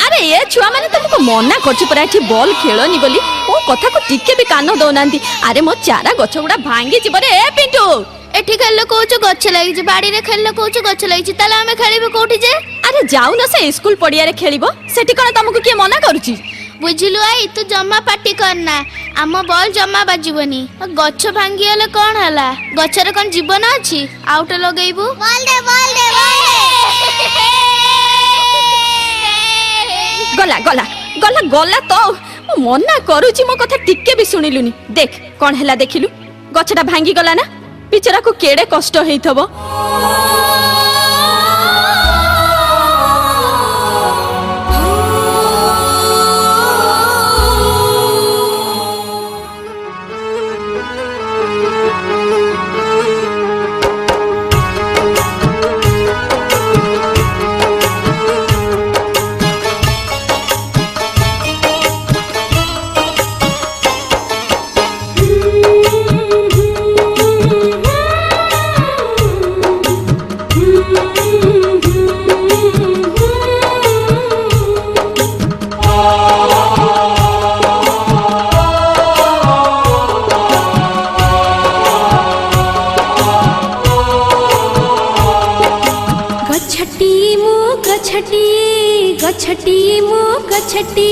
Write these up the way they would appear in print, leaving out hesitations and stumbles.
अरे ये छुआ मैंने तुमको मना करछि परा एठी बॉल खेलनी बोली ओ कथा को टिके भी कान दउनांती। अरे मो चारा गछ गुडा भांगी जिबो रे ए पिंटू। एठी खेल कोच गछ लागि बाड़ी रे खेल कोच गछ लागि ताले हमें खेलिबो कोठी जे। अरे जाऊ न से स्कूल पड़िया रे खेलिबो सेठी कोन तुमको के मना करूची। बुझिलु आई तू जम्मा पार्टी करना आम बॉल जम्मा बाजिबनी गछ भांगी गले कोन हला गछरे कोन जीवन अछि आउट लगेइबू बॉल दे गला गला गला गला तो मना करूची मो कथा टिके भी सुनिलुनी। देख कोन हला देखिलु गछटा भांगी गला ना बिचारा को केड़े कष्ट हेइथबो। गछटी मु गछटी गछटी मु गछटी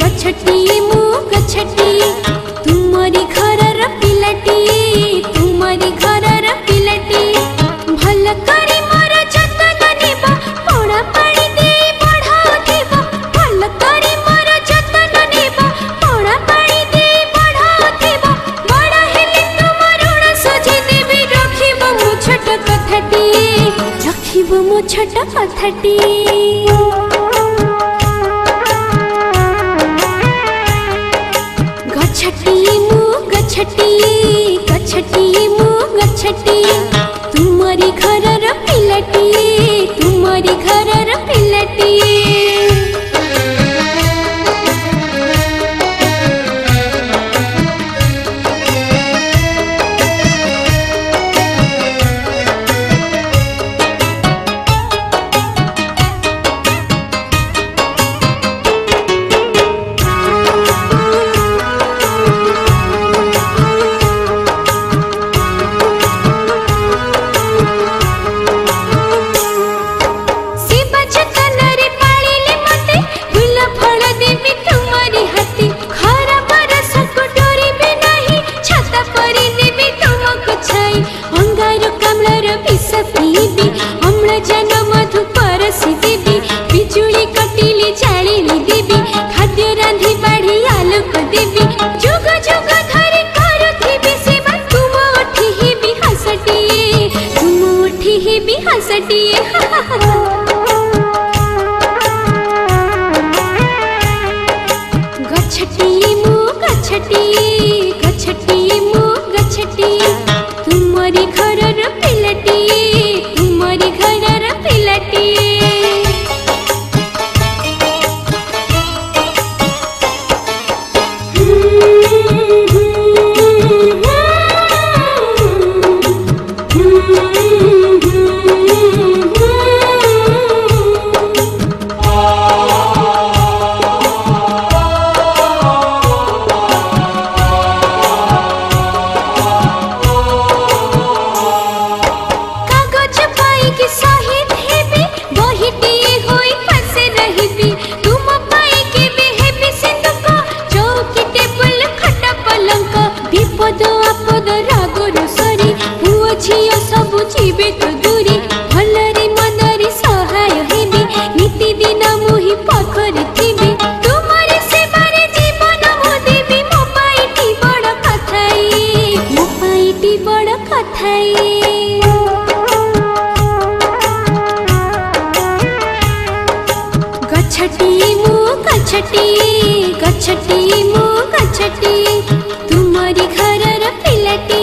गछटी मु गछटी तुमरी घरर पिलटी तुमरी घरर पिलटी भल करी मोर जतन निबा पोड़ा पानी दे बढ़ाउथिबा भल करी मोर जतन निबा पोड़ा पानी दे बढ़ाउथिबा बड़ा हेले तुम ऋण सुझी देबी रखिबो मु छोट कथाटी रखिबो मु छोट कथाटी। गछटी मु गछटी गछटी मु गछटी तुमरी घरर पिलटी तुमरी घरर पिलटी। गछटी मु गछटी गछटी मु गछटी तुमरी घरर पिलटी तुमरी घरर पिलटी। गछटी मु गछटी गछटी मु गछटी तुमरी घरर पिलटी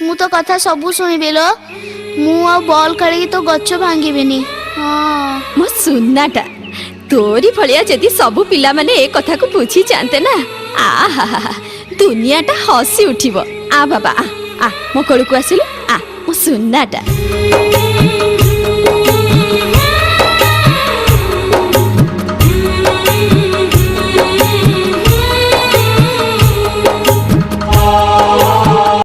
ମୁଁ ତ କଥା ସବୁ ଶୁଣିବି ଲୋ। ମୁଁ ଆଉ ବଲ୍ ଖେଳିକି ତୋ ଗଛ ଭାଙ୍ଗିବିନି। ହଁ ମୋ ସୁନାଟା ତୋରି ଭଳିଆ ଯଦି ସବୁ ପିଲାମାନେ ଏ କଥାକୁ ବୁଝି ଯାଆନ୍ତେ ନା ଆହା ଦୁନିଆଟା ହସି ଉଠିବ। ଆ ବାବା ଆ ମୋ କୋଳକୁ ଆସିଲୁ ଆ ମୋ ସୁନାଟା।